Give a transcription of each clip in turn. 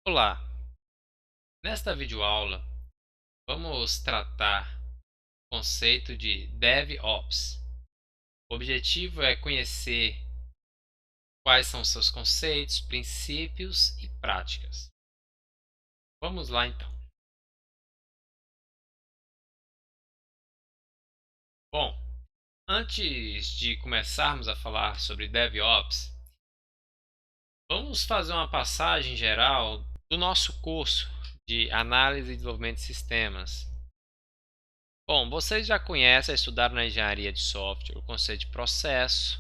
Olá, nesta videoaula vamos tratar o conceito de DevOps. O objetivo é conhecer quais são seus conceitos, princípios e práticas. Vamos lá então. Bom, antes de começarmos a falar sobre DevOps, vamos fazer uma passagem geral do nosso curso de Análise e Desenvolvimento de Sistemas. Bom, vocês já conhecem, estudaram na engenharia de software, o conceito de processo,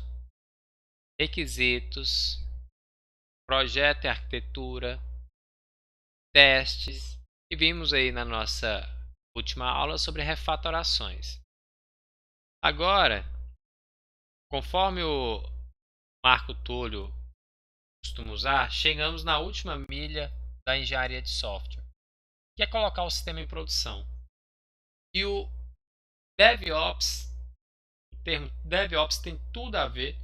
requisitos, projeto e arquitetura, testes, e vimos aí na nossa última aula sobre refatorações. Agora, conforme o Marco Túlio costuma usar, chegamos na última milha da engenharia de software, que é colocar o sistema em produção. E o DevOps, o termo DevOps tem tudo a ver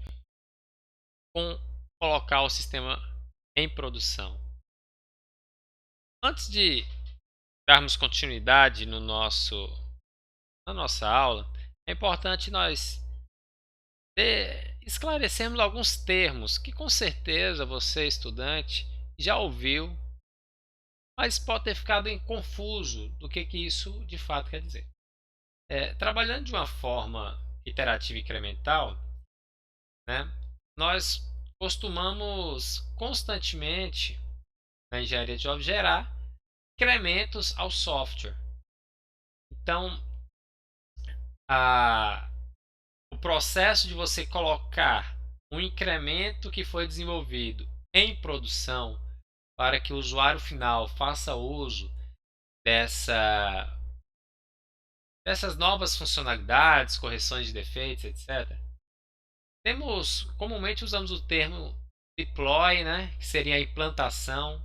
com colocar o sistema em produção. Antes de darmos continuidade na nossa aula, é importante nós esclarecermos alguns termos que com certeza você, estudante, já ouviu, mas pode ter ficado confuso do que isso de fato quer dizer. Trabalhando de uma forma iterativa e incremental, né, nós costumamos constantemente, na engenharia de software, gerar incrementos ao software. Então, o processo de você colocar um incremento que foi desenvolvido em produção para que o usuário final faça uso dessas novas funcionalidades, correções de defeitos, etc. Comumente usamos o termo deploy, né, que seria a implantação.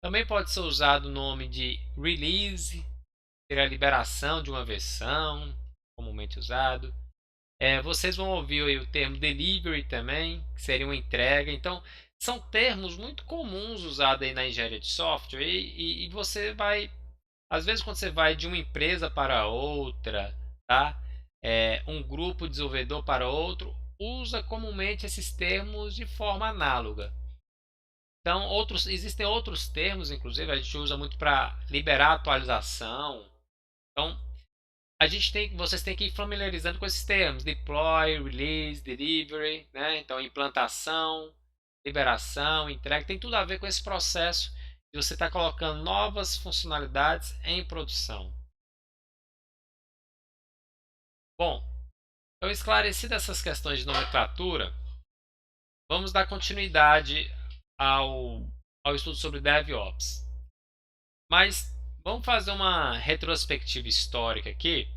Também pode ser usado o nome de release, que seria a liberação de uma versão, comumente usado. Vocês vão ouvir aí o termo delivery também, que seria uma entrega. Então, são termos muito comuns usados aí na engenharia de software e você vai, às vezes quando você vai de uma empresa para outra, tá? Um grupo de desenvolvedor para outro, usa comumente esses termos de forma análoga. Então, existem outros termos, inclusive, a gente usa muito para liberar atualização. Então, vocês têm que ir familiarizando com esses termos: deploy, release, delivery, né? Então, implantação, liberação, entrega, tem tudo a ver com esse processo de você estar colocando novas funcionalidades em produção. Bom, então esclarecidas essas questões de nomenclatura, vamos dar continuidade ao estudo sobre DevOps. Mas vamos fazer uma retrospectiva histórica aqui,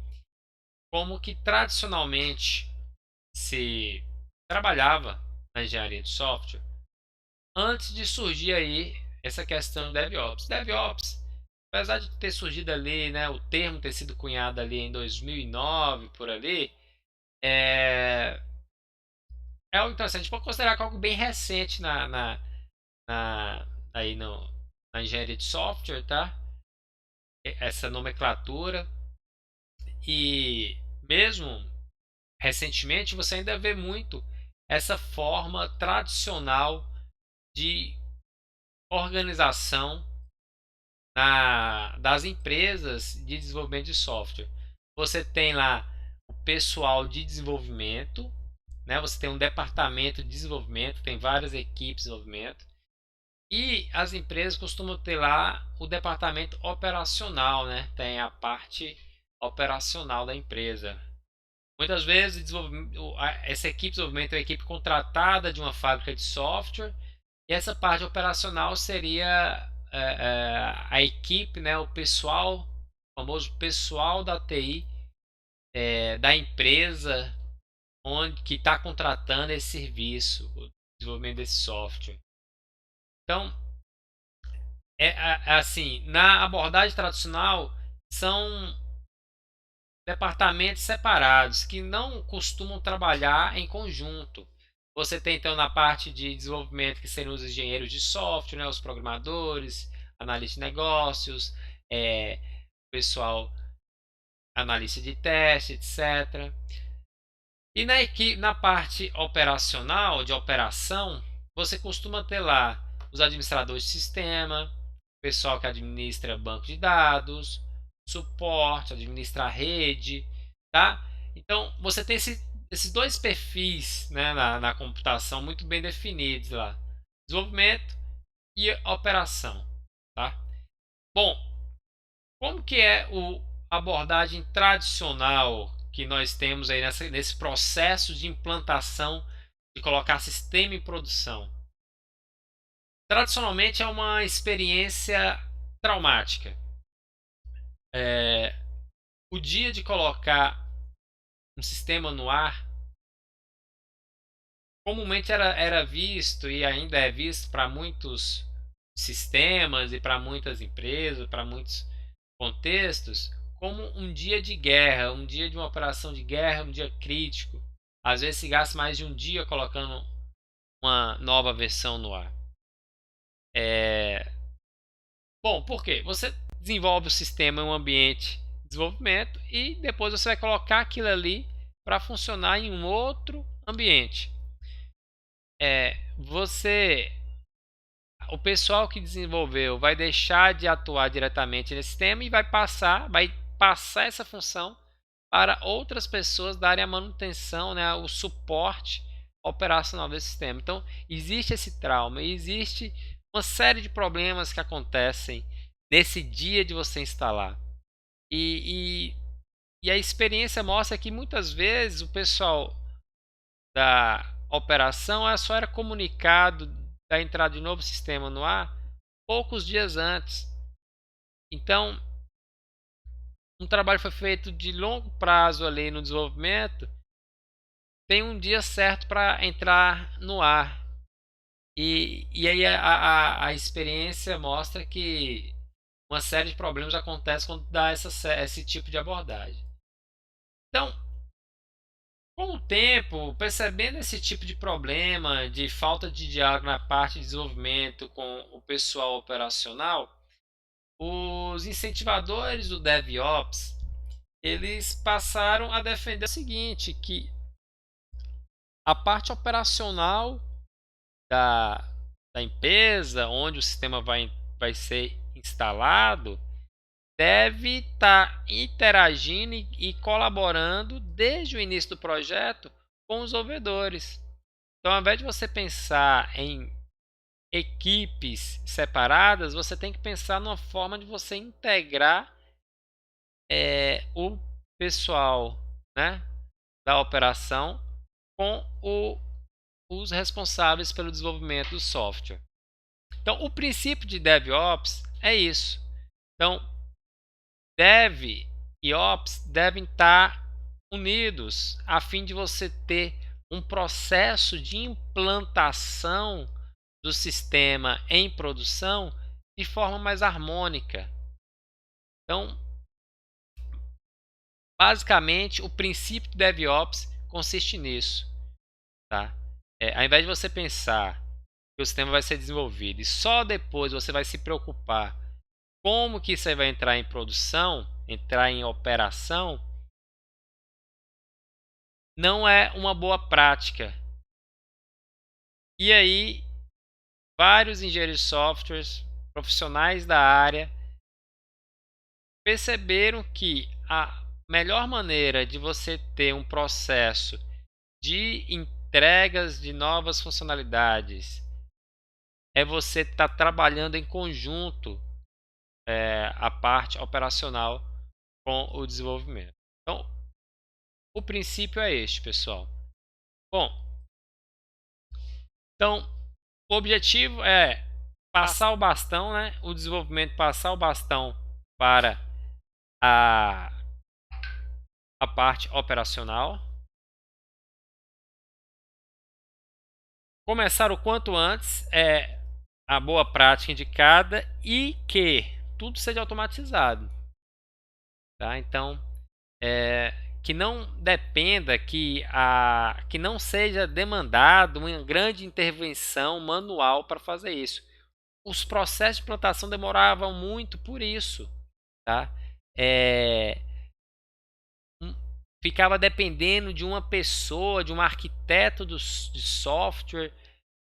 como que tradicionalmente se trabalhava na engenharia de software antes de surgir aí essa questão do DevOps. DevOps, apesar de ter surgido ali, né, o termo ter sido cunhado ali em 2009 por ali, então assim, a gente pode considerar algo bem recente aí na engenharia de software, tá? Essa nomenclatura. E mesmo recentemente você ainda vê muito essa forma tradicional de organização das empresas de desenvolvimento de software. Você tem lá o pessoal de desenvolvimento, né? Você tem um departamento de desenvolvimento, tem várias equipes de desenvolvimento. E as empresas costumam ter lá o departamento operacional, né? Tem a parte operacional da empresa. Muitas vezes essa equipe de desenvolvimento é uma equipe contratada de uma fábrica de software, e essa parte operacional seria a equipe, né, o pessoal, o famoso pessoal da TI, da empresa que está contratando esse serviço, o desenvolvimento desse software. Então, assim, na abordagem tradicional, são departamentos separados que não costumam trabalhar em conjunto. Você tem então na parte de desenvolvimento que seriam os engenheiros de software, né, os programadores, analista de negócios, pessoal analista de teste, etc. E na parte operacional, de operação, você costuma ter lá os administradores de sistema, pessoal que administra banco de dados, suporte, administra rede, tá? Então você tem esses dois perfis, né, na computação muito bem definidos lá: desenvolvimento e operação, tá? Bom, como que é a abordagem tradicional que nós temos aí nesse processo de implantação de colocar sistema em produção? Tradicionalmente é uma experiência traumática. O dia de colocar um sistema no ar comumente era visto e ainda é visto para muitos sistemas e para muitas empresas, para muitos contextos, como um dia de guerra, um dia de uma operação de guerra, um dia crítico. Às vezes se gasta mais de um dia colocando uma nova versão no ar. Bom, por quê? Você desenvolve o sistema em um ambiente de desenvolvimento e depois você vai colocar aquilo ali para funcionar em um outro ambiente. O pessoal que desenvolveu vai deixar de atuar diretamente nesse sistema e vai passar essa função para outras pessoas darem a manutenção, né, o suporte operacional desse sistema. Então, existe esse trauma, existe uma série de problemas que acontecem nesse dia de você instalar. E a experiência mostra que muitas vezes o pessoal da operação só era comunicado da entrada de novo sistema no ar poucos dias antes. Então, um trabalho foi feito de longo prazo ali no desenvolvimento, tem um dia certo para entrar no ar. E aí a experiência mostra que uma série de problemas acontece quando dá esse tipo de abordagem. Então, com o tempo, percebendo esse tipo de problema, de falta de diálogo na parte de desenvolvimento com o pessoal operacional, os incentivadores do DevOps, eles passaram a defender o seguinte, que a parte operacional da empresa, onde o sistema vai ser instalado, deve estar interagindo e colaborando desde o início do projeto com os desenvolvedores. Então, ao invés de você pensar em equipes separadas, você tem que pensar numa forma de você integrar o pessoal, né, da operação com os responsáveis pelo desenvolvimento do software. Então, o princípio de DevOps é isso. Então, Dev e Ops devem estar unidos a fim de você ter um processo de implantação do sistema em produção de forma mais harmônica. Então, basicamente, o princípio do DevOps consiste nisso. Tá? Ao invés de você pensar que o sistema vai ser desenvolvido e só depois você vai se preocupar como que isso aí vai entrar em produção, entrar em operação, não é uma boa prática. E aí, vários engenheiros de softwares, profissionais da área, perceberam que a melhor maneira de você ter um processo de entregas de novas funcionalidades é você estar trabalhando em conjunto a parte operacional com o desenvolvimento. Então, o princípio é este, pessoal. Bom, então o objetivo é passar o bastão, né? O desenvolvimento passar o bastão para a parte operacional. Começar o quanto antes é a boa prática indicada e que tudo seja automatizado. Tá? Então, que não dependa, que não seja demandado uma grande intervenção manual para fazer isso. os processos de implantação demoravam muito por isso, tá? É, um- ficava dependendo de uma pessoa, de um arquiteto de software,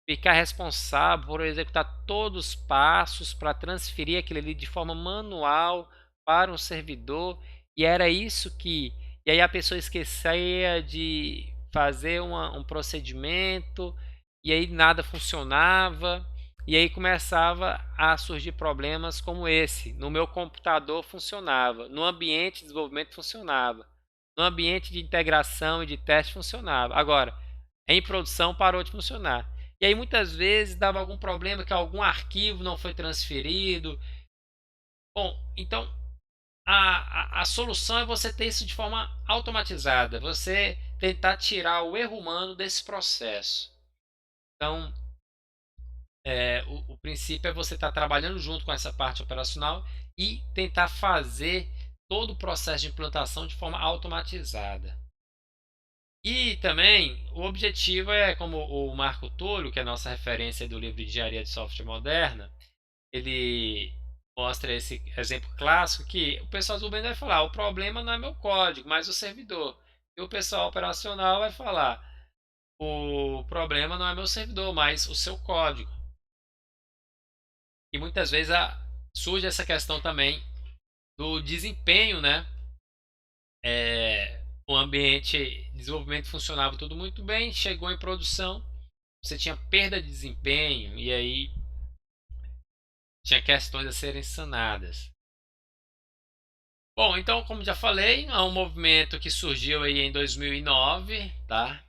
ficar responsável por executar todos os passos para transferir aquilo ali de forma manual para um servidor, e era isso que. E aí a pessoa esquecia de fazer um procedimento, e aí nada funcionava, e aí começava a surgir problemas como esse. No meu computador funcionava, no ambiente de desenvolvimento funcionava, no ambiente de integração e de teste funcionava. Agora, em produção parou de funcionar. E aí muitas vezes dava algum problema que algum arquivo não foi transferido. Bom, então a solução é você ter isso de forma automatizada, você tentar tirar o erro humano desse processo. Então, o princípio é você estar trabalhando junto com essa parte operacional e tentar fazer todo o processo de implantação de forma automatizada. E também o objetivo é, como o Marco Túlio, que é a nossa referência do livro de Engenharia de Software Moderna, ele mostra esse exemplo clássico que o pessoal do bem vai falar, o problema não é meu código, mas o servidor. E o pessoal operacional vai falar, o problema não é meu servidor, mas o seu código. E muitas vezes surge essa questão também do desempenho, né? O ambiente de desenvolvimento funcionava tudo muito bem, chegou em produção, você tinha perda de desempenho e aí tinha questões a serem sanadas. Bom, então, como já falei, é um movimento que surgiu aí em 2009, tá?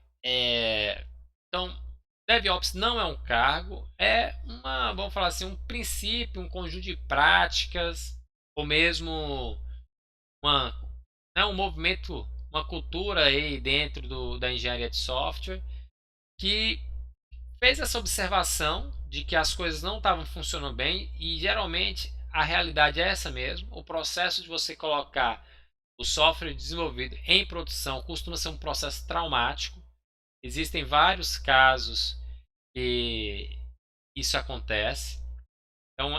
Então, DevOps não é um cargo, é vamos falar assim, um princípio, um conjunto de práticas, ou mesmo uma, um movimento, uma cultura aí dentro da engenharia de software que fez essa observação de que as coisas não estavam funcionando bem e geralmente a realidade é essa mesmo. O processo de você colocar o software desenvolvido em produção costuma ser um processo traumático. Existem vários casos que isso acontece. Então,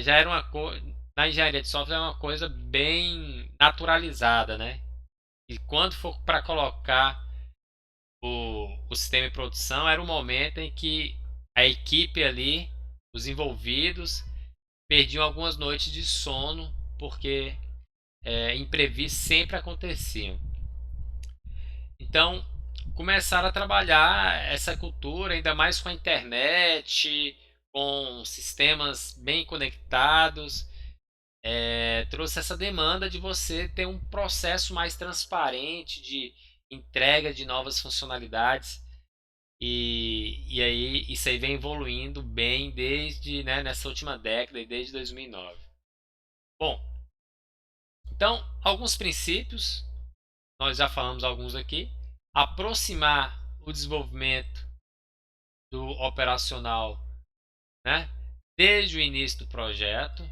já era uma coisa. Na engenharia de software é uma coisa bem naturalizada, né? E quando for para colocar o sistema em produção, era o momento em que a equipe ali, os envolvidos, perdiam algumas noites de sono, porque imprevistos sempre aconteciam. Então, começaram a trabalhar essa cultura, ainda mais com a internet, com sistemas bem conectados, trouxe essa demanda de você ter um processo mais transparente de entrega de novas funcionalidades. E aí isso aí vem evoluindo bem desde, né, nessa última década, desde 2009. Bom, então alguns princípios, nós já falamos alguns aqui. Aproximar o desenvolvimento do operacional, né, desde o início do projeto.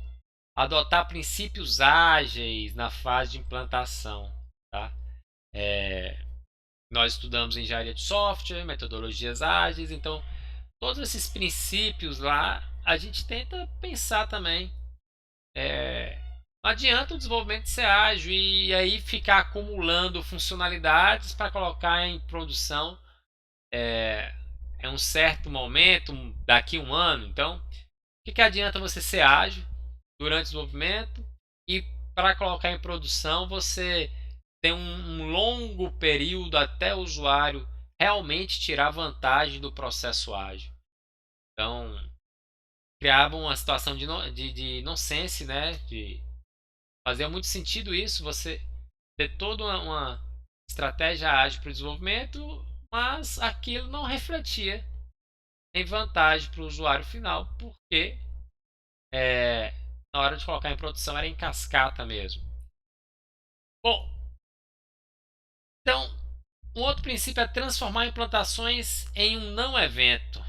Adotar princípios ágeis na fase de implantação. Tá? Nós estudamos engenharia de software, metodologias ágeis, então todos esses princípios lá a gente tenta pensar também. Não adianta o desenvolvimento ser ágil e aí ficar acumulando funcionalidades para colocar em produção um certo momento, daqui a um ano. Então, o que adianta você ser ágil durante o desenvolvimento e para colocar em produção você tem um longo período até o usuário realmente tirar vantagem do processo ágil. Então, criava uma situação de nonsense, né? Fazia muito sentido isso, você ter toda uma estratégia ágil para o desenvolvimento, mas aquilo não refletia em vantagem para o usuário final, porque na hora de colocar em produção era em cascata mesmo. Bom, então, um outro princípio é transformar implantações em um não evento.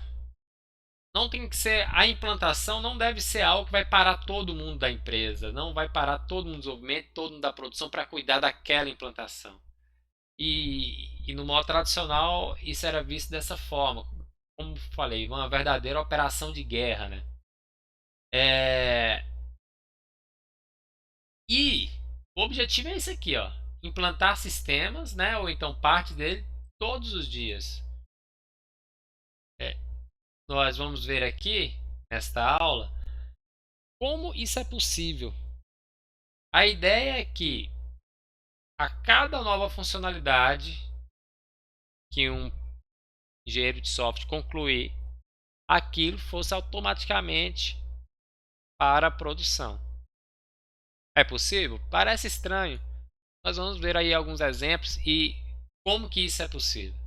Não tem que ser a implantação, não deve ser algo que vai parar todo mundo da empresa, não vai parar todo mundo do desenvolvimento, todo mundo da produção para cuidar daquela implantação. E no modo tradicional isso era visto dessa forma, como falei, uma verdadeira operação de guerra, né? É, E o objetivo é esse aqui, ó, implantar sistemas, né, ou então parte dele, todos os dias. É, nós vamos ver aqui, nesta aula, como isso é possível. A ideia é que a cada nova funcionalidade que um engenheiro de software concluir, aquilo fosse automaticamente para a produção. É possível? Parece estranho. Nós vamos ver aí alguns exemplos e como que isso é possível.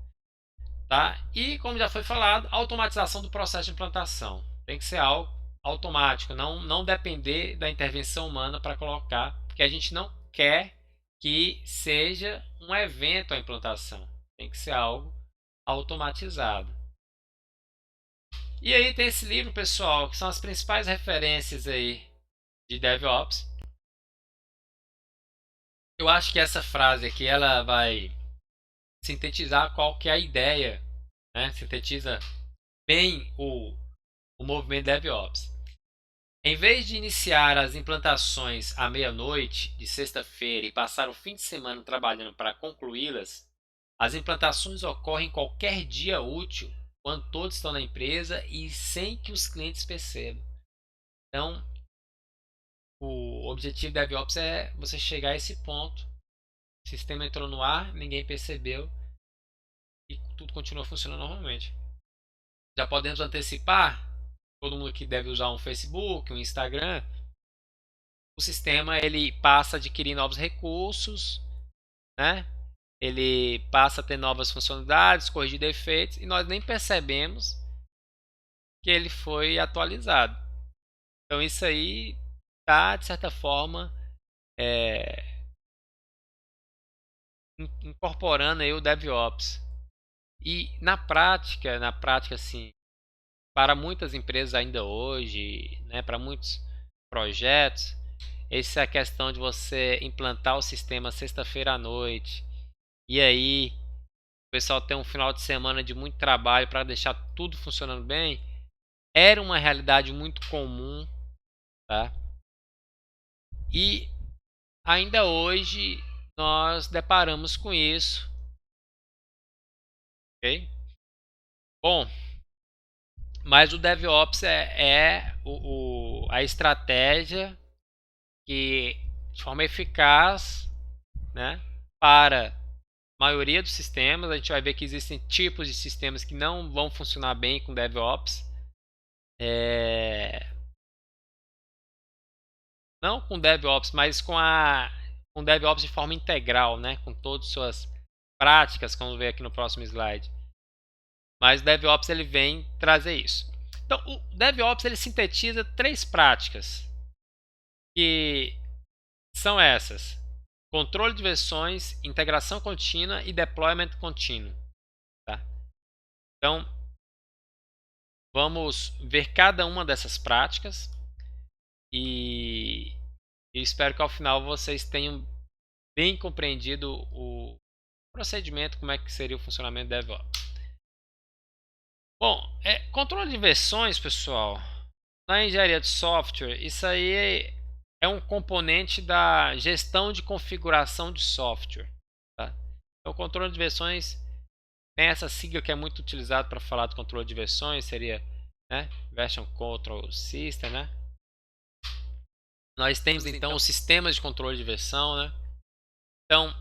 Tá? E como já foi falado, automatização do processo de implantação. Tem que ser algo automático, não depender da intervenção humana para colocar, porque a gente não quer que seja um evento a implantação. Tem que ser algo automatizado. E aí tem esse livro, pessoal, que são as principais referências aí de DevOps. Eu acho que essa frase aqui ela vai sintetizar qual que é a ideia, né? Sintetiza bem o movimento DevOps. Em vez de iniciar as implantações à meia-noite de sexta-feira e passar o fim de semana trabalhando para concluí-las, as implantações ocorrem qualquer dia útil, quando todos estão na empresa e sem que os clientes percebam. Então, o objetivo da DevOps é você chegar a esse ponto. O sistema entrou no ar, ninguém percebeu e tudo continua funcionando normalmente. Já podemos antecipar, todo mundo que deve usar um Facebook, um Instagram, o sistema ele passa a adquirir novos recursos, né? Ele passa a ter novas funcionalidades, corrigir defeitos e nós nem percebemos que ele foi atualizado. Então isso aí está de certa forma incorporando aí o DevOps. E na prática assim, para muitas empresas ainda hoje, né, para muitos projetos, essa é a questão de você implantar o sistema sexta-feira à noite. E aí, o pessoal tem um final de semana de muito trabalho para deixar tudo funcionando bem. Era uma realidade muito comum, tá? E ainda hoje nós deparamos com isso, ok? Bom, mas o DevOps é a estratégia que, de forma eficaz, né, para a maioria dos sistemas. A gente vai ver que existem tipos de sistemas que não vão funcionar bem com DevOps. Não com DevOps, mas com DevOps de forma integral, né, com todas as suas práticas, como ver aqui no próximo slide. Mas o DevOps ele vem trazer isso. Então, o DevOps ele sintetiza 3 práticas que são essas: controle de versões, integração contínua e deployment contínuo. Tá? Então, vamos ver cada uma dessas práticas e eu espero que ao final vocês tenham bem compreendido o procedimento, como é que seria o funcionamento do DevOps. Bom, controle de versões, pessoal, na engenharia de software, isso aí é um componente da gestão de configuração de software. Tá? Então, o controle de versões tem essa sigla que é muito utilizada para falar do controle de versões, seria, né, Version Control System, né? Nós temos então os sistemas de controle de versão, né? Então,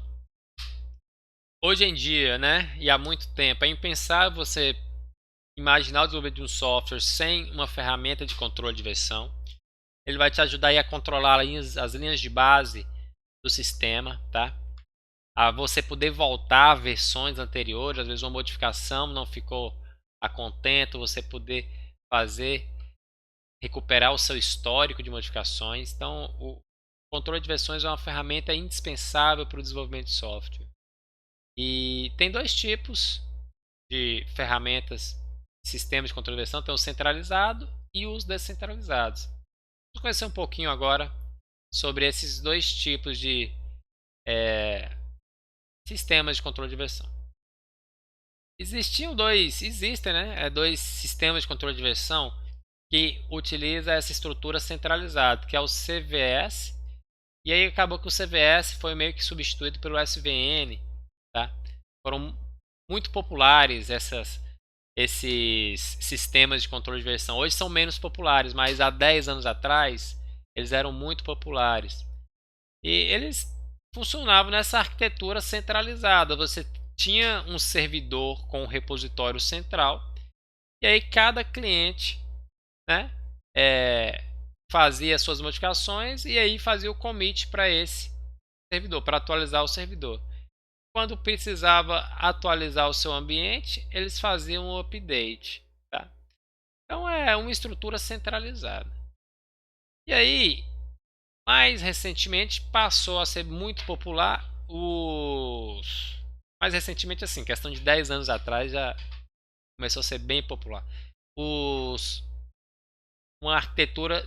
hoje em dia, né, e há muito tempo, é impensável você imaginar o desenvolvimento de um software sem uma ferramenta de controle de versão. Ele vai te ajudar aí a controlar as linhas de base do sistema, tá? A você poder voltar a versões anteriores, às vezes uma modificação não ficou a contento, você poder recuperar o seu histórico de modificações. Então, o controle de versões é uma ferramenta indispensável para o desenvolvimento de software. E tem 2 tipos de ferramentas, sistemas de controle de versão: tem o centralizado e os descentralizados. Vamos conhecer um pouquinho agora sobre esses 2 tipos de sistemas de controle de versão. Existem, né, 2 sistemas de controle de versão que utiliza essa estrutura centralizada, que é o CVS. E aí acabou que o CVS foi meio que substituído pelo SVN, tá? Foram muito populares esses sistemas de controle de versão. Hoje são menos populares, mas há 10 anos atrás eles eram muito populares. E eles funcionavam nessa arquitetura centralizada. Você tinha um servidor com um repositório central, e aí cada cliente, né, fazia suas modificações e aí fazia o commit para esse servidor, para atualizar o servidor. Quando precisava atualizar o seu ambiente, eles faziam um update. Tá? Então é uma estrutura centralizada. E aí, mais recentemente, passou a ser muito popular os... Mais recentemente, assim, questão de 10 anos atrás, já começou a ser bem popular. Uma arquitetura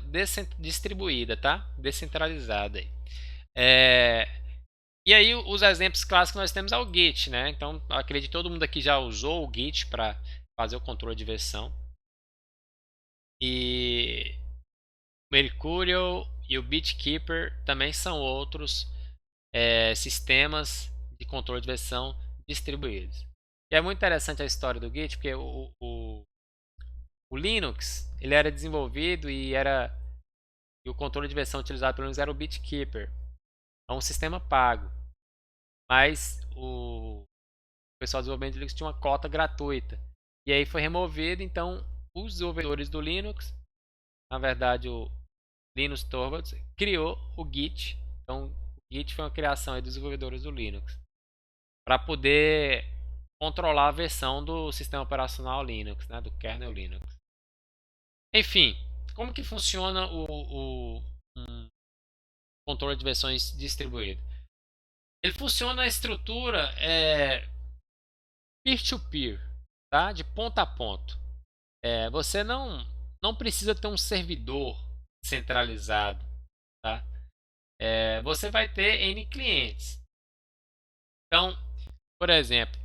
distribuída, tá? Descentralizada. E aí os exemplos clássicos que nós temos é o Git, né? Então acredito que todo mundo aqui já usou o Git para fazer o controle de versão. E o Mercurial e o BitKeeper também são outros sistemas de controle de versão distribuídos. E é muito interessante a história do Git, porque o Linux ele era desenvolvido e o controle de versão utilizado pelo menos era o BitKeeper. É um sistema pago, mas o pessoal do desenvolvimento de Linux tinha uma cota gratuita. E aí foi removido, então os desenvolvedores do Linux, na verdade o Linus Torvalds, criou o Git. Então o Git foi uma criação dos desenvolvedores do Linux para poder controlar a versão do sistema operacional Linux, né, do kernel Linux. Enfim, como que funciona o controle de versões distribuído? Ele funciona na estrutura peer-to-peer, tá? De ponta a ponto. Você não precisa ter um servidor centralizado, tá? Você vai ter N clientes. Então, por exemplo,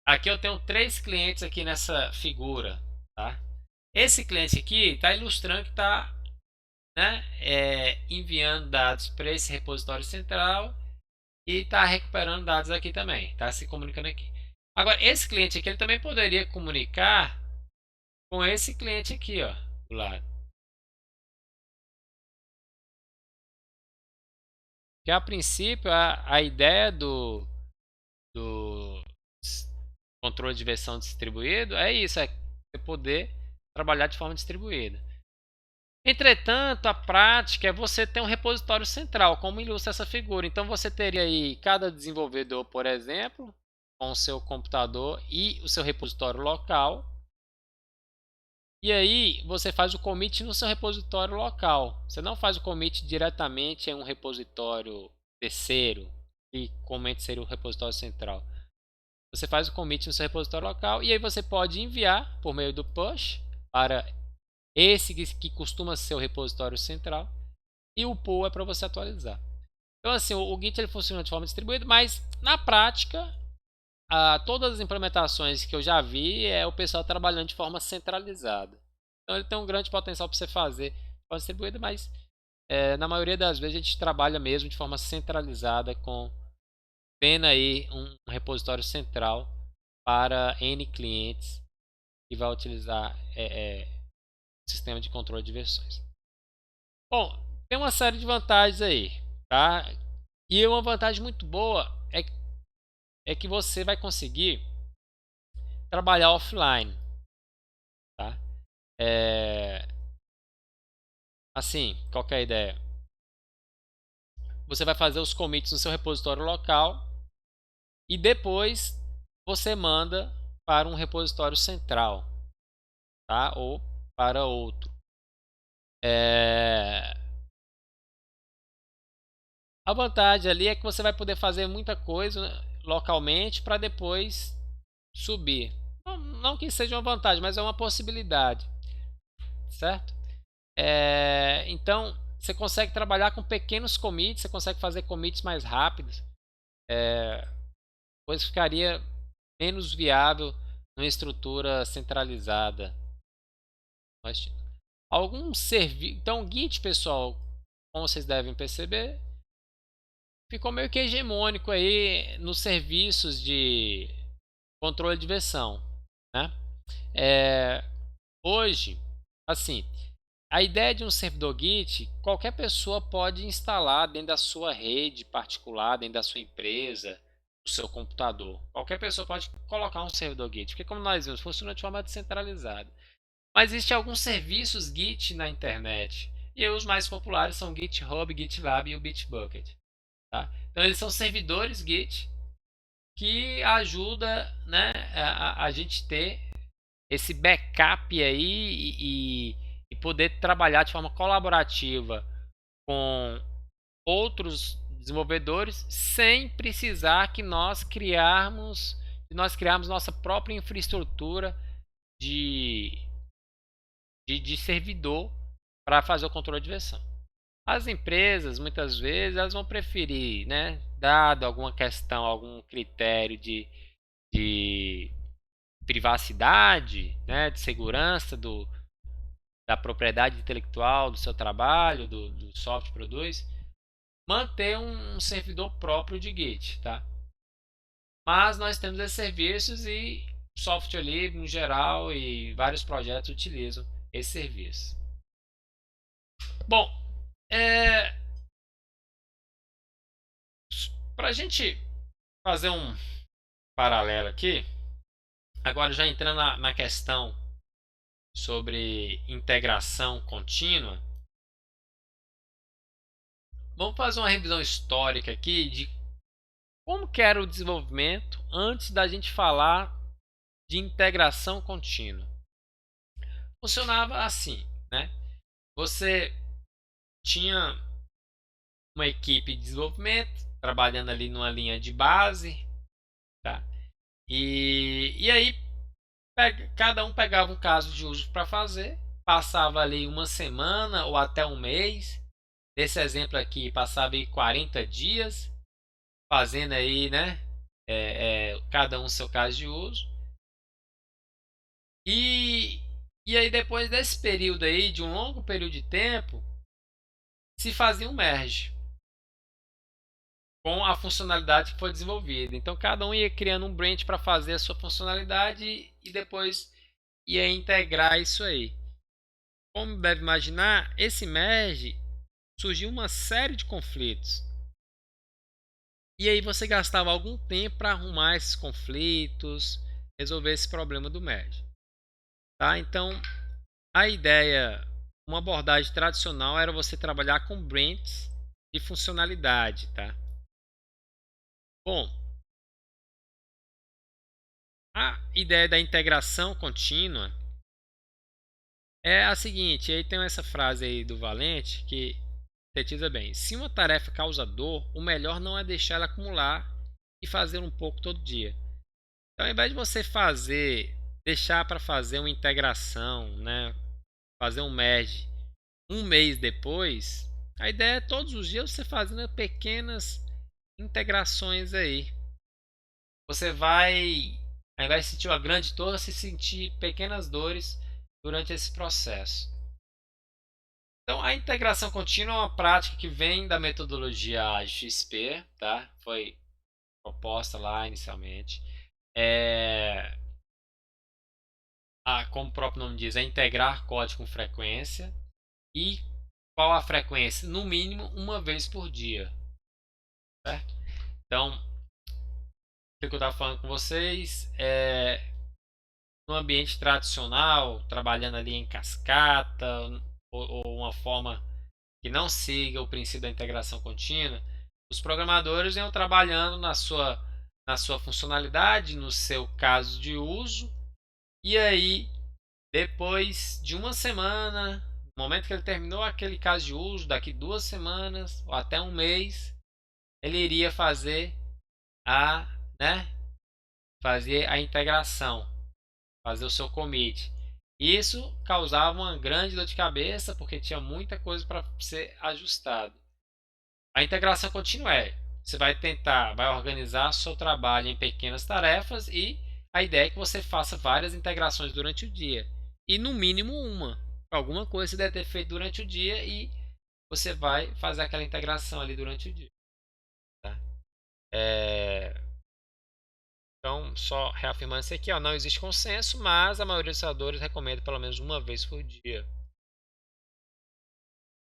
aqui eu tenho 3 clientes aqui nessa figura, tá? Esse cliente aqui está ilustrando que está, né, enviando dados para esse repositório central e está recuperando dados aqui também, está se comunicando aqui. Agora, esse cliente aqui ele também poderia comunicar com esse cliente aqui, ó, do lado. Que a princípio a ideia do controle de versão distribuído é isso, é você poder trabalhar de forma distribuída. Entretanto, a prática é você ter um repositório central, como ilustra essa figura. Então você teria aí cada desenvolvedor, por exemplo, com o seu computador e o seu repositório local. E aí você faz o commit no seu repositório local. Você não faz o commit diretamente em um repositório terceiro, que comumente seria o repositório central. Você faz o commit no seu repositório local e aí você pode enviar por meio do push para esse que costuma ser o repositório central, e o pull é para você atualizar. Então assim, o Git ele funciona de forma distribuída, mas na prática todas as implementações que eu já vi é o pessoal trabalhando de forma centralizada. Então ele tem um grande potencial para você fazer de forma distribuída, mas na maioria das vezes a gente trabalha mesmo de forma centralizada, tendo aí um repositório central para N clientes que vai utilizar sistema de controle de versões. Bom, tem uma série de vantagens aí, tá? E uma vantagem muito boa é que você vai conseguir trabalhar offline, tá? Assim, qual que é a ideia? Você vai fazer os commits no seu repositório local e depois você manda para um repositório central, tá? Ou para outro. A vantagem ali é que você vai poder fazer muita coisa localmente para depois subir. Não que seja uma vantagem, mas é uma possibilidade, certo? Então você consegue trabalhar com pequenos commits, você consegue fazer commits mais rápidos, pois ficaria menos viável numa estrutura centralizada. algum serviço. Então, o Git, pessoal, como vocês devem perceber, ficou meio que hegemônico aí nos serviços de controle de versão, né? Hoje, assim, a ideia de um servidor Git, qualquer pessoa pode instalar dentro da sua rede particular, dentro da sua empresa, do seu computador. Qualquer pessoa pode colocar um servidor Git, porque como nós vimos, funciona de forma descentralizada. Mas existem alguns serviços Git na internet. E os mais populares são o GitHub, GitLab e o Bitbucket. Tá? Então eles são servidores Git que ajuda, né, a gente ter esse backup aí e poder trabalhar de forma colaborativa com outros desenvolvedores sem precisar que nós criarmos nossa própria infraestrutura de servidor para fazer o controle de versão. As empresas, muitas vezes, elas vão preferir, né, dado alguma questão, algum critério de privacidade, né, de segurança da propriedade intelectual do seu trabalho, do software que produz, manter um servidor próprio de Git, tá? Mas nós temos esses serviços e software livre em geral e vários projetos utilizam esse serviço. Bom, para a gente fazer um paralelo aqui, agora já entrando na questão sobre integração contínua, vamos fazer uma revisão histórica aqui de como que era o desenvolvimento antes da gente falar de integração contínua. Funcionava assim, né? Você tinha uma equipe de desenvolvimento trabalhando ali numa linha de base, tá? E aí cada um pegava um caso de uso para fazer, passava ali uma semana ou até um mês. Nesse exemplo aqui, passava aí 40 dias fazendo aí, né? Cada um seu caso de uso. E aí depois desse período aí, de um longo período de tempo, se fazia um merge com a funcionalidade que foi desenvolvida. Então cada um ia criando um branch para fazer a sua funcionalidade e depois ia integrar isso aí. Como deve imaginar, esse merge surgiu uma série de conflitos. E aí você gastava algum tempo para arrumar esses conflitos, resolver esse problema do merge. Tá? Então, a ideia, uma abordagem tradicional era você trabalhar com branches de funcionalidade, tá? Bom, a ideia da integração contínua é a seguinte, aí tem essa frase aí do Valente que sintetiza bem: se uma tarefa causa dor, o melhor não é deixar ela acumular e fazer um pouco todo dia. Então, ao invés de você deixar para fazer uma integração, né, fazer um merge um mês depois, a ideia é todos os dias você fazendo pequenas integrações aí. Você vai, ao invés de sentir uma grande dor, você sentir pequenas dores durante esse processo. Então, a integração contínua é uma prática que vem da metodologia XP, tá? Foi proposta lá inicialmente. Como o próprio nome diz, é integrar código com frequência. E qual a frequência? No mínimo uma vez por dia. Certo? Então, o que eu estava falando com vocês no ambiente tradicional, trabalhando ali em cascata ou uma forma que não siga o princípio da integração contínua, os programadores iam trabalhando na sua funcionalidade, no seu caso de uso, e aí depois de uma semana, no momento que ele terminou aquele caso de uso, daqui 2 semanas ou até um mês, ele iria fazer a integração, fazer o seu commit. Isso causava uma grande dor de cabeça porque tinha muita coisa para ser ajustado. A integração contínua você vai organizar seu trabalho em pequenas tarefas e a ideia é que você faça várias integrações durante o dia e no mínimo uma Alguma coisa você deve ter feito durante o dia e você vai fazer aquela integração ali durante o dia. Tá? Então, só reafirmando isso aqui, ó, não existe consenso, mas a maioria dos usuários recomenda pelo menos uma vez por dia.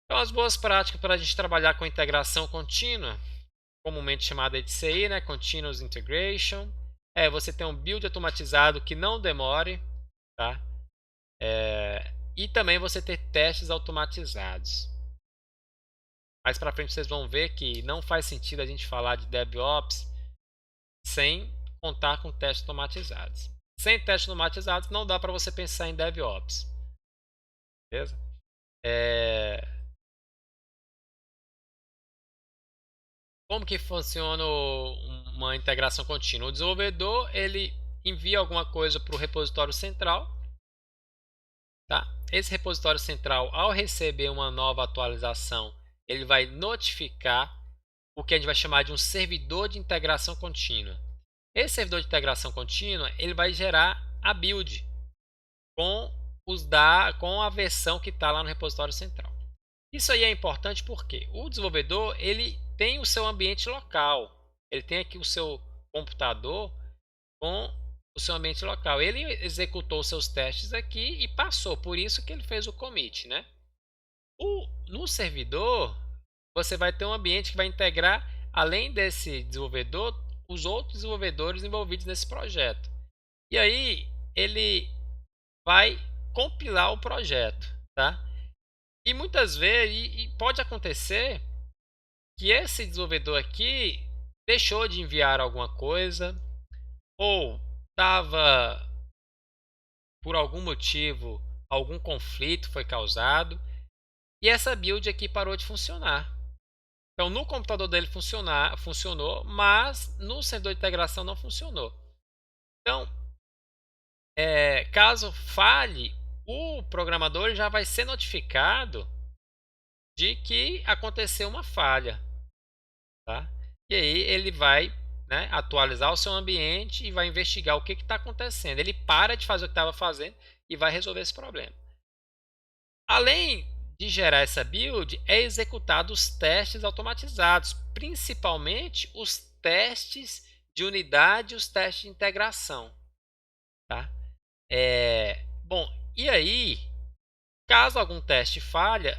Então, as boas práticas para a gente trabalhar com integração contínua, comumente chamada de CI, né? Continuous Integration, é você ter um build automatizado que não demore, tá? E também você ter testes automatizados. Mais para frente vocês vão ver que não faz sentido a gente falar de DevOps sem contar com testes automatizados. Sem testes automatizados não dá para você pensar em DevOps. Beleza? Como que funciona uma integração contínua? O desenvolvedor ele envia alguma coisa para o repositório central. Tá? Esse repositório central, ao receber uma nova atualização, ele vai notificar o que a gente vai chamar de um servidor de integração contínua. Esse servidor de integração contínua ele vai gerar a build com a versão que está lá no repositório central. Isso aí é importante porque o desenvolvedor ele tem o seu ambiente local, ele tem aqui o seu computador com o seu ambiente local. Ele executou seus testes aqui e passou, por isso que ele fez o commit, né? No servidor, você vai ter um ambiente que vai integrar, além desse desenvolvedor, os outros desenvolvedores envolvidos nesse projeto. E aí, ele vai compilar o projeto, tá? E muitas vezes, e pode acontecer que esse desenvolvedor aqui deixou de enviar alguma coisa, ou estava, por algum motivo, algum conflito foi causado, e essa build aqui parou de funcionar. Então, no computador dele funcionou, mas no servidor de integração não funcionou. Então, caso falhe, o programador já vai ser notificado de que aconteceu uma falha. Tá? E aí ele vai, né, atualizar o seu ambiente e vai investigar o que está acontecendo. Ele para de fazer o que estava fazendo e vai resolver esse problema. Além de gerar essa build, é executado os testes automatizados, principalmente os testes de unidade e os testes de integração. Tá? Bom, e aí, caso algum teste falha,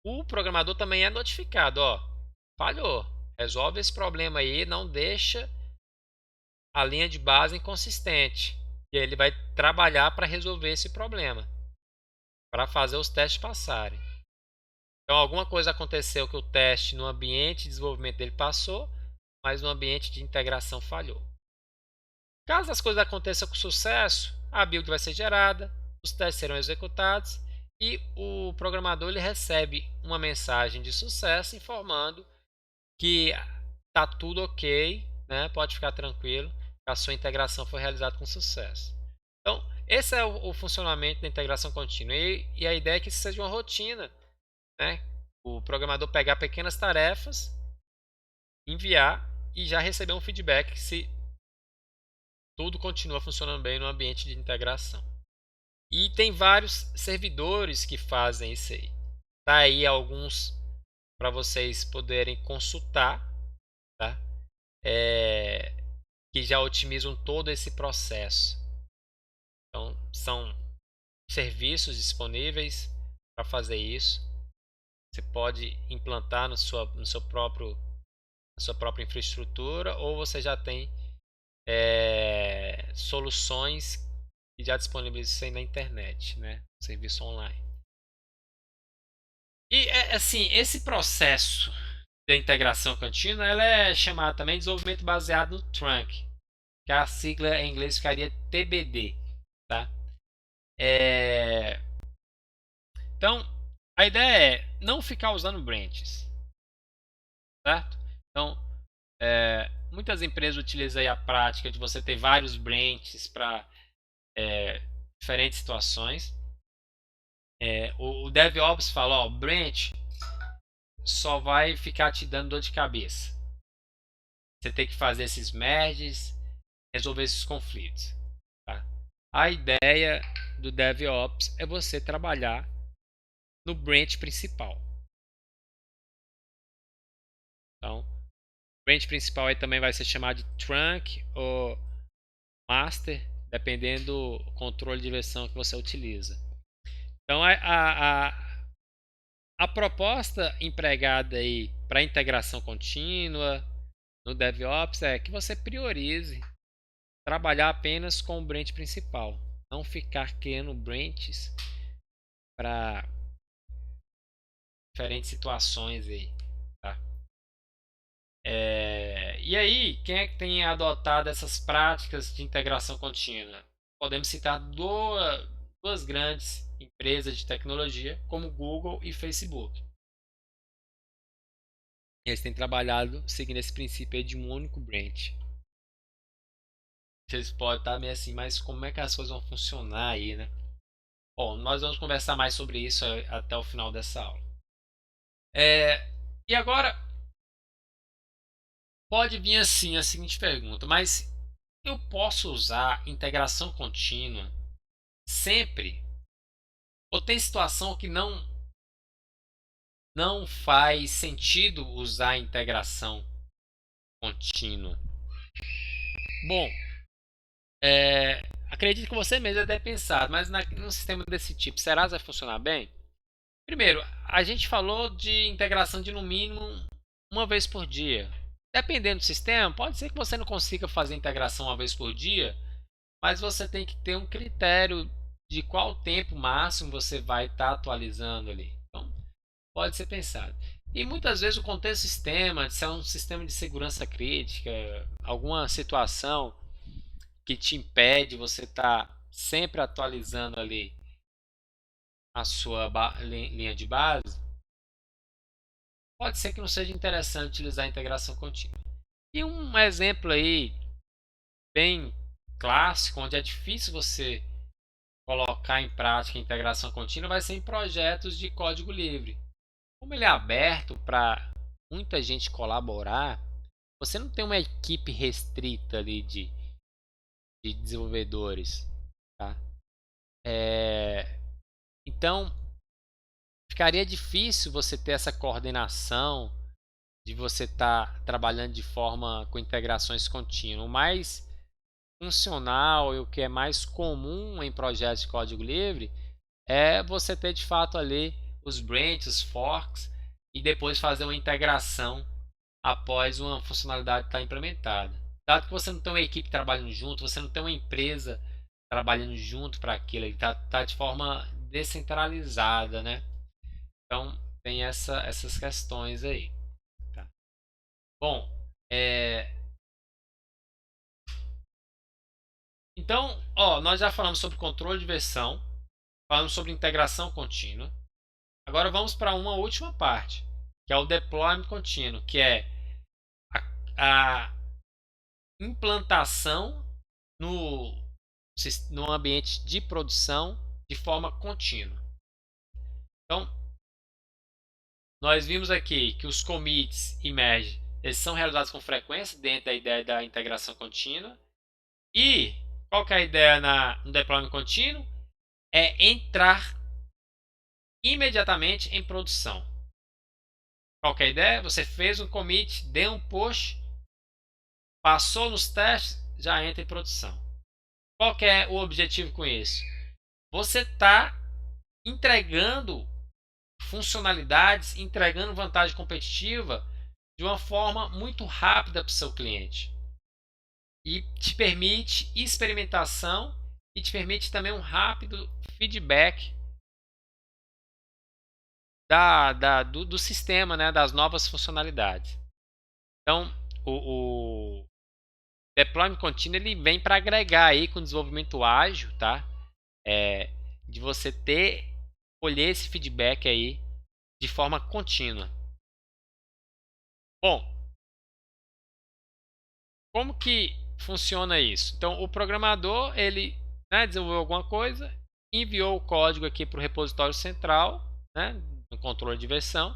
o programador também é notificado, ó, falhou, resolve esse problema aí, não deixa a linha de base inconsistente. E aí ele vai trabalhar para resolver esse problema, para fazer os testes passarem. Então alguma coisa aconteceu que o teste no ambiente de desenvolvimento dele passou, mas no ambiente de integração falhou. Caso as coisas aconteçam com sucesso, a build vai ser gerada, os testes serão executados e o programador ele recebe uma mensagem de sucesso informando que está tudo ok, né? Pode ficar tranquilo, a sua integração foi realizada com sucesso. Então, esse é o funcionamento da integração contínua e a ideia é que isso seja uma rotina, né? O programador pegar pequenas tarefas, enviar e já receber um feedback se tudo continua funcionando bem no ambiente de integração. E tem vários servidores que fazem isso aí. Tá aí alguns para vocês poderem consultar, tá? Que já otimizam todo esse processo. Então, são serviços disponíveis para fazer isso. Você pode implantar na sua própria infraestrutura ou você já tem soluções que já disponibilizam na internet, né? Serviço online. E assim, esse processo da integração contínua ela é chamada também de desenvolvimento baseado no trunk, que a sigla em inglês ficaria TBD, tá? Então, a ideia é não ficar usando branches, certo? Então, muitas empresas utilizam aí a prática de você ter vários branches para diferentes situações. O DevOps fala, ó, branch só vai ficar te dando dor de cabeça. Você tem que fazer esses merges, resolver esses conflitos. Tá? A ideia do DevOps é você trabalhar no branch principal. Então, o branch principal aí também vai ser chamado de trunk ou master, dependendo do controle de versão que você utiliza. Então, a proposta empregada aí para integração contínua no DevOps é que você priorize trabalhar apenas com o branch principal, não ficar criando branches para diferentes situações aí, tá? E aí, quem é que tem adotado essas práticas de integração contínua? Podemos citar duas grandes empresas de tecnologia, como Google e Facebook. Eles têm trabalhado seguindo esse princípio aí de um único branch. Vocês podem estar meio assim, mas como é que as coisas vão funcionar aí, né? Bom, nós vamos conversar mais sobre isso até o final dessa aula. E agora, pode vir assim a seguinte pergunta, mas eu posso usar integração contínua sempre? Ou tem situação que não faz sentido usar integração contínua? Bom, acredito que você mesmo deve ter pensado, mas num sistema desse tipo, será que vai funcionar bem? Primeiro, a gente falou de integração de no mínimo uma vez por dia. Dependendo do sistema, pode ser que você não consiga fazer integração uma vez por dia, mas você tem que ter um critério de qual tempo máximo você vai estar atualizando ali. Então, pode ser pensado. E muitas vezes o contexto do sistema, se é um sistema de segurança crítica, alguma situação que te impede você estar sempre atualizando ali a sua linha de base, pode ser que não seja interessante utilizar a integração contínua. E um exemplo aí bem clássico, onde é difícil você colocar em prática a integração contínua, vai ser em projetos de código livre. Como ele é aberto para muita gente colaborar, você não tem uma equipe restrita ali de desenvolvedores, tá? Então, ficaria difícil você ter essa coordenação de você estar trabalhando de forma com integrações contínuas. O mais funcional e o que é mais comum em projetos de código livre é você ter de fato ali os branches, os forks e depois fazer uma integração após uma funcionalidade estar implementada. Dado que você não tem uma equipe trabalhando junto, você não tem uma empresa trabalhando junto para aquilo, ele está de forma descentralizada, né? Então tem essas questões aí. Tá? Bom, então, nós já falamos sobre controle de versão, falamos sobre integração contínua. Agora vamos para uma última parte, que é o deployment contínuo, que é a implantação no ambiente de produção de forma contínua. Então, nós vimos aqui que os commits e merge eles são realizados com frequência dentro da ideia da integração contínua. E qual que é a ideia no deployment contínuo? É entrar imediatamente em produção. Qual que é a ideia? Você fez um commit, deu um push, passou nos testes, já entra em produção. Qual que é o objetivo com isso? Você está entregando funcionalidades, entregando vantagem competitiva de uma forma muito rápida para o seu cliente. E te permite experimentação e te permite também um rápido feedback do sistema, né, das novas funcionalidades. Então, o deployment contínuo ele vem para agregar aí com o desenvolvimento ágil, tá? De você colher esse feedback aí de forma contínua. Bom, como que funciona isso? Então, o programador ele desenvolveu alguma coisa, enviou o código aqui para o repositório central, né, no controle de versão.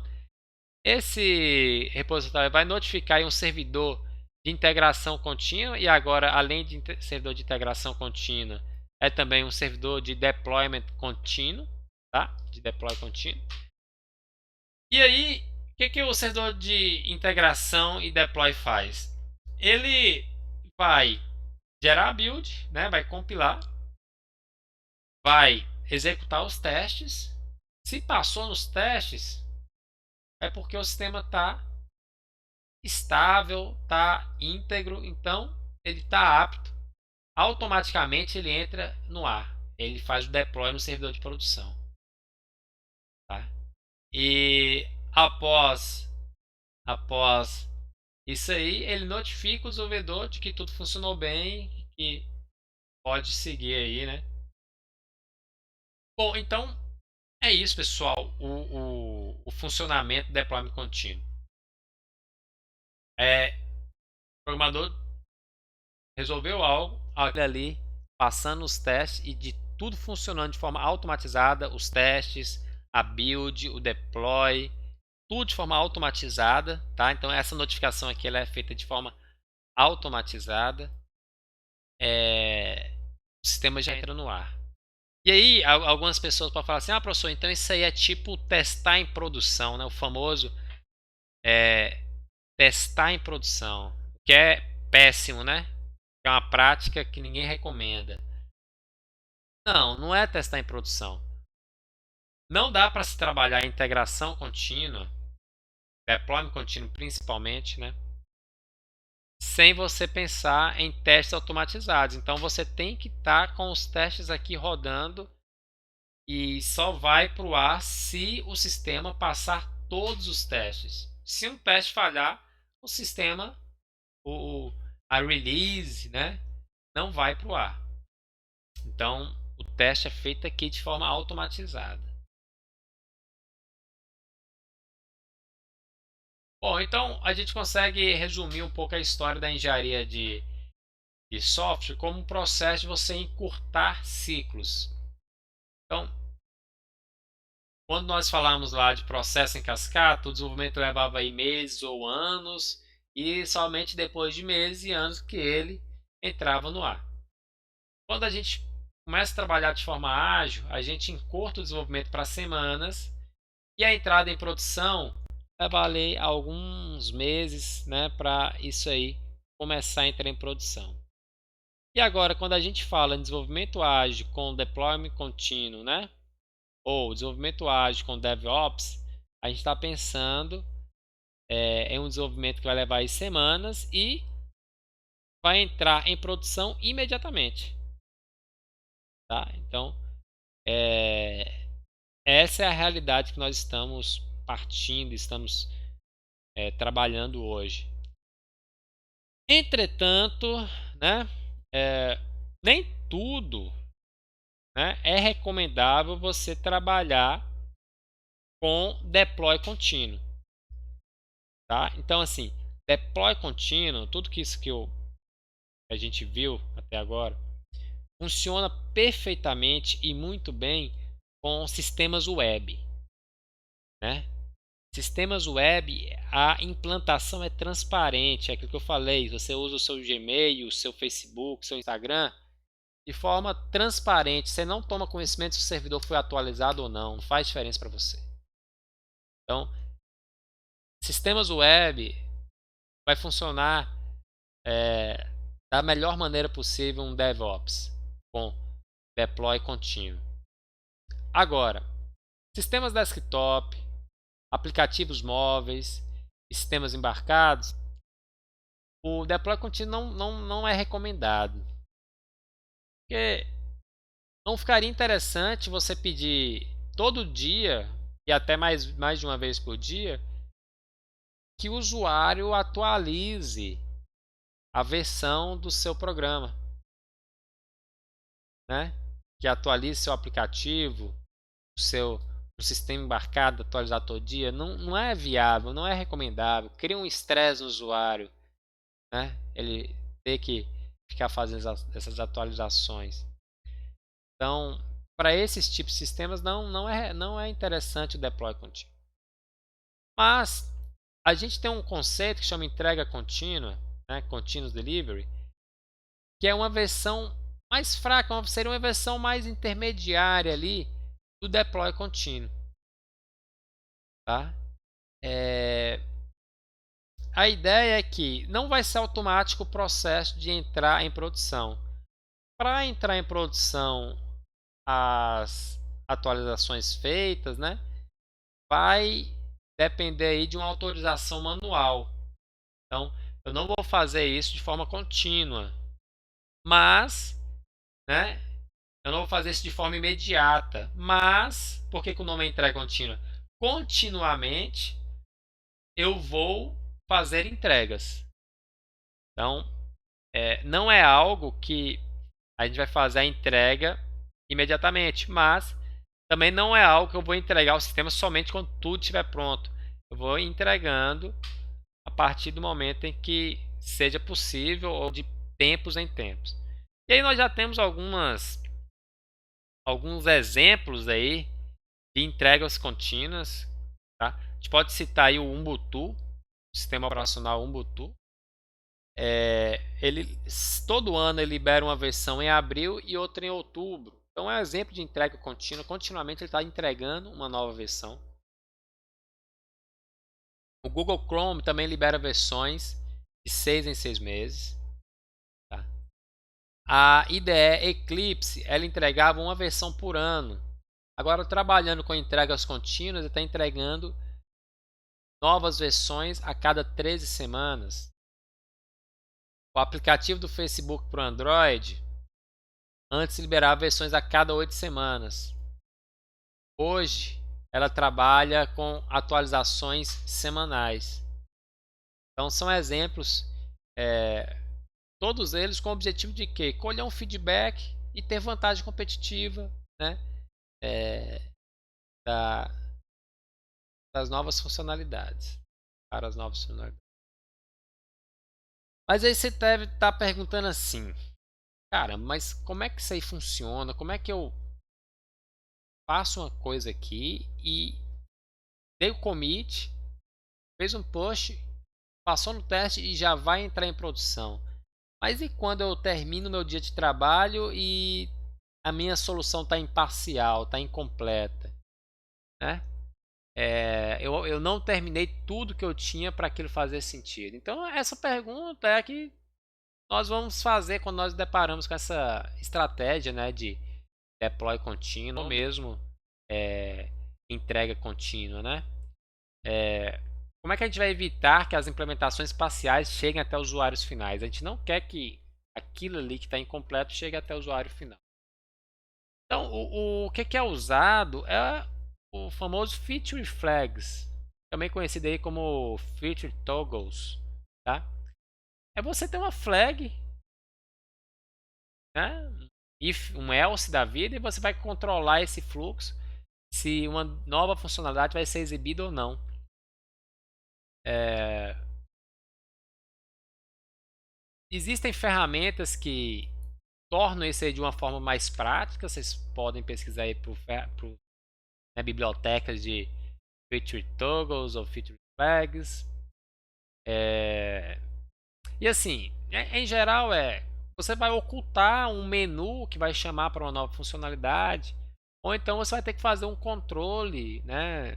Esse repositório vai notificar um servidor de integração contínua e agora, além de servidor de integração contínua, é também um servidor de deployment contínuo. tá? De deploy contínuo. E aí, o que o servidor de integração e deploy faz? Ele vai gerar a build, né? Vai compilar, vai executar os testes. Se passou nos testes, é porque o sistema está estável, está íntegro, então ele está apto. Automaticamente ele entra no ar. Ele faz o deploy no servidor de produção. Tá? E após isso aí, ele notifica o desenvolvedor de que tudo funcionou bem, que pode seguir aí, né? Bom, então é isso, pessoal. O funcionamento do deployment contínuo. O programador resolveu algo ali, passando os testes e de tudo funcionando de forma automatizada, os testes, a build, o deploy, tudo de forma automatizada, tá? Então essa notificação aqui ela é feita de forma automatizada. O sistema já entra no ar. E aí algumas pessoas podem falar assim, professor, então isso aí é tipo testar em produção, né? O famoso testar em produção, que é péssimo, né? É uma prática que ninguém recomenda. Não é testar em produção. Não dá para se trabalhar em integração contínua, deployment contínuo principalmente, né? Sem você pensar em testes automatizados. Então você tem que estar com os testes aqui rodando e só vai para o ar se o sistema passar todos os testes. Se um teste falhar, o sistema, a release, né, não vai para o ar. Então o teste é feito aqui de forma automatizada. Bom, então a gente consegue resumir um pouco a história da engenharia de software como um processo de você encurtar ciclos. Então, quando nós falamos lá de processo em cascata, o desenvolvimento levava aí meses ou anos e somente depois de meses e anos que ele entrava no ar. Quando a gente começa a trabalhar de forma ágil, a gente encurta o desenvolvimento para semanas e a entrada em produção leva ali alguns meses, né, para isso aí começar a entrar em produção. E agora, quando a gente fala em desenvolvimento ágil com deployment contínuo, né, ou desenvolvimento ágil com DevOps, a gente está pensando em um desenvolvimento que vai levar aí semanas e vai entrar em produção imediatamente. Tá? Então, essa é a realidade que nós estamos partindo, estamos trabalhando hoje. Entretanto, né, nem tudo, né, é recomendável você trabalhar com deploy contínuo. Tá? Então, assim, deploy contínuo, tudo que isso que a gente viu até agora, funciona perfeitamente e muito bem com sistemas web. Né? Sistemas web, a implantação é transparente, é aquilo que eu falei, você usa o seu Gmail, o seu Facebook, o seu Instagram, de forma transparente, você não toma conhecimento se o servidor foi atualizado ou não faz diferença para você. Então, sistemas web vai funcionar da melhor maneira possível um DevOps com deploy contínuo. Agora, sistemas desktop, aplicativos móveis, sistemas embarcados, o deploy contínuo não é recomendado. Porque não ficaria interessante você pedir todo dia e até mais de uma vez por dia que o usuário atualize a versão do seu programa, né? Que atualize seu aplicativo, o sistema embarcado, atualizar todo dia, não é viável, não é recomendável, cria um estresse no usuário, né? Ele ter que ficar fazendo essas atualizações. Então, para esses tipos de sistemas não é interessante o deploy contínuo. Mas a gente tem um conceito que chama entrega contínua, né? Continuous Delivery, que é uma versão mais fraca, seria uma versão mais intermediária ali do deploy contínuo, tá? A ideia é que não vai ser automático o processo de entrar em produção. Para entrar em produção, as atualizações feitas, né, vai depender aí de uma autorização manual. Então, eu não vou fazer isso de forma contínua, mas, né, eu não vou fazer isso de forma imediata. Mas, por que o nome é entrega contínua? Continuamente, eu vou fazer entregas. Então, não é algo que a gente vai fazer a entrega imediatamente, mas também não é algo que eu vou entregar ao sistema somente quando tudo estiver pronto. Eu vou entregando a partir do momento em que seja possível ou de tempos em tempos. E aí nós já temos alguns exemplos aí de entregas contínuas. Tá? A gente pode citar aí o Ubuntu, o sistema operacional Ubuntu. Ele todo ano ele libera uma versão em abril e outra em outubro. Então é um exemplo de entrega contínua. Continuamente ele está entregando uma nova versão. O Google Chrome também libera versões de 6 em 6 meses. Tá? A IDE Eclipse ela entregava uma versão por ano. Agora trabalhando com entregas contínuas, ele está entregando novas versões a cada 13 semanas. O aplicativo do Facebook para o Android antes liberava versões a cada 8 semanas. Hoje ela trabalha com atualizações semanais. Então são exemplos, todos eles com o objetivo de quê? Colher um feedback e ter vantagem competitiva, né? Das novas funcionalidades. Para as novas funcionalidades. Mas aí você deve estar perguntando assim, cara, mas como é que isso aí funciona? Como é que eu faço uma coisa aqui e dei o commit, fez um push, passou no teste e já vai entrar em produção? Mas e quando eu termino meu dia de trabalho e a minha solução está imparcial, está incompleta, né? Eu não terminei tudo que eu tinha para aquilo fazer sentido. Então essa pergunta é a que nós vamos fazer quando nós deparamos com essa estratégia, né, de deploy contínuo ou mesmo entrega contínua, né? Como é que a gente vai evitar que as implementações parciais cheguem até usuários finais? A gente não quer que aquilo ali que está incompleto chegue até o usuário final. Então, o que é usado é o famoso Feature Flags, também conhecido aí como Feature Toggles, tá? É você ter uma flag, né? If, um else da vida, e você vai controlar esse fluxo se uma nova funcionalidade vai ser exibida ou não. Existem ferramentas que tornam isso aí de uma forma mais prática. Vocês podem pesquisar aí na bibliotecas de Feature Toggles ou Feature Flags. E assim, em geral você vai ocultar um menu que vai chamar para uma nova funcionalidade, ou então você vai ter que fazer um controle, né?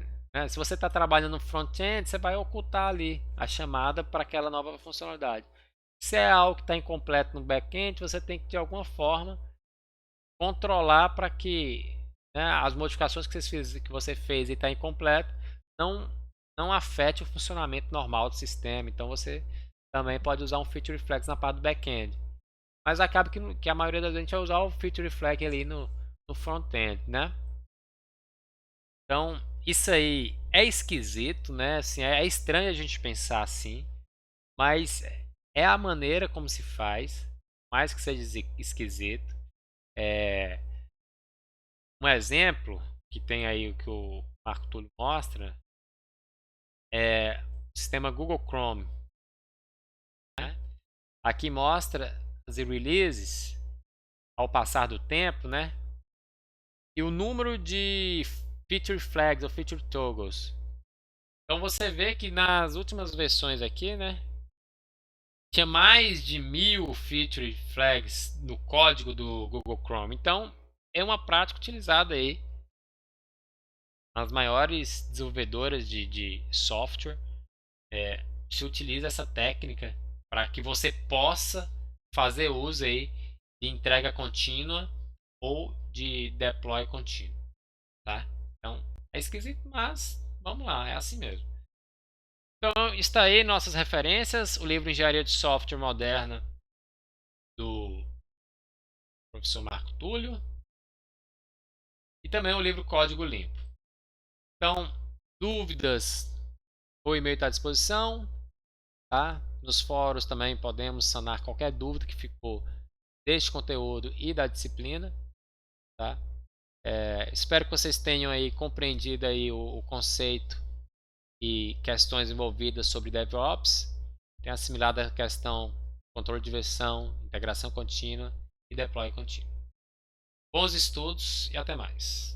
Se você está trabalhando no front-end, você vai ocultar ali a chamada para aquela nova funcionalidade. Se é algo que está incompleto no back-end, você tem que de alguma forma controlar para que, né, as modificações que você fez e está incompleto não afete o funcionamento normal do sistema. Então você também pode usar um Feature Flags na parte do back-end. Mas acaba que a maioria das vezes vai usar o Feature Flag ali no front-end, né? Então, isso aí é esquisito, né? Assim, é estranho a gente pensar assim, mas é a maneira como se faz, mais que seja esquisito. Um exemplo que tem aí o que o Marco Túlio mostra é o sistema Google Chrome. Né? Aqui mostra as releases ao passar do tempo, né? E o número de Feature Flags ou Feature Toggles. Então você vê que nas últimas versões aqui, né, tinha mais de 1000 Feature Flags no código do Google Chrome. Então é uma prática utilizada aí as maiores desenvolvedoras de software se utiliza essa técnica para que você possa fazer uso aí de entrega contínua ou de deploy contínuo, tá? Então é esquisito, mas vamos lá, é assim mesmo. Então está aí nossas referências, o livro Engenharia de Software Moderna do professor Marco Túlio e também o livro Código Limpo. Então, dúvidas, o e-mail está à disposição, tá? Nos fóruns também podemos sanar qualquer dúvida que ficou deste conteúdo e da disciplina, tá? Espero que vocês tenham aí compreendido aí o conceito e questões envolvidas sobre DevOps, tenham assimilado a questão controle de versão, integração contínua e deploy contínuo. Bons estudos e até mais!